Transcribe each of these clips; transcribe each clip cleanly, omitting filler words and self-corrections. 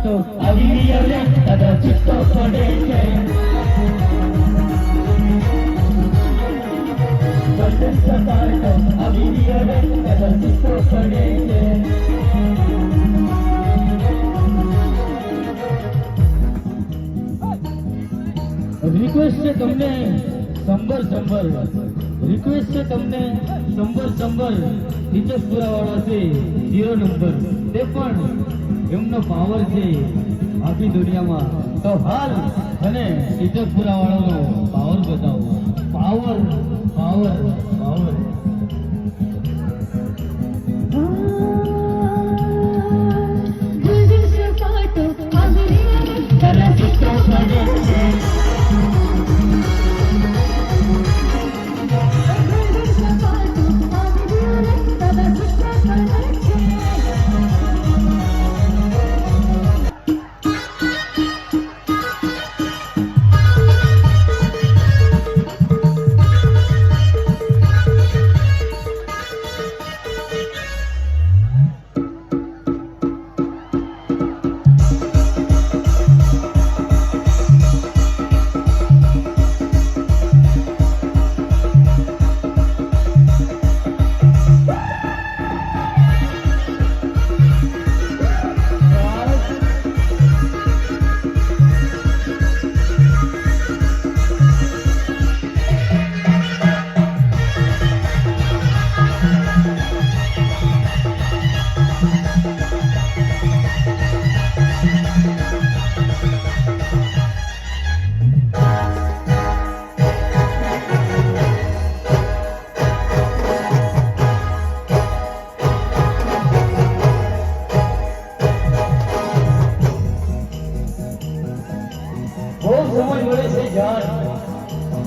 સપાટો આવી રે દાદા ચિત્તો પડે છે ગોલ્ડન સપાટો આવી રે દાદા ચિત્તો પડે છે રિક્વેસ્ટ છે તમને સંબર રિક્વેસ્ટ છે તમને સંબર ટીચર્સપુરા વાળા છે 0 નંબર તે પણ એમનો પાવર છે આખી દુનિયામાં તો હાલ અને ટીચર્સપુરા વાળાનો પાવર બતાવો પાવર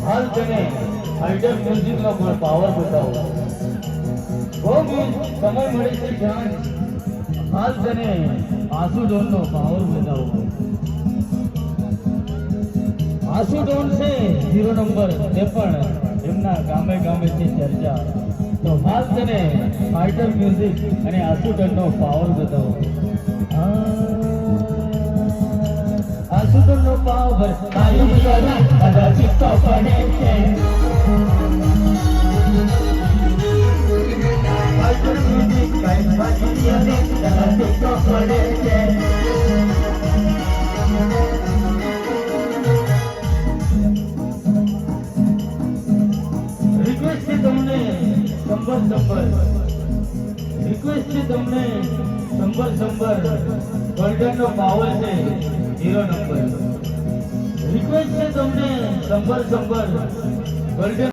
હાલ તને આઈડલ મ્યુઝિકનો પણ પાવર બતાવો બહુ સમય મળે છે જાન હાલ તને આસુડોનનો પાવર બતાવો આસુડોન છે 0 નંબર તે પણ એમના ગામે છે ચર્ચા તો હાલ તને આઈડલ મ્યુઝિક અને આસુડોનનો પાવર બતાવો આસુડોનનો પાવર કાયમ કરા દાદા ચિત્તો પડે છે આઈડલ મ્યુઝિક કાયમ બાજી રે દાદા ચિત્તો પડે છે રિક્વેસ્ટ છે તમને સંબર ગોલ્ડનનો પાવર છે 0 નંબર રિક્વેસ્ટ છે તમને સંબર ગોલ્ડન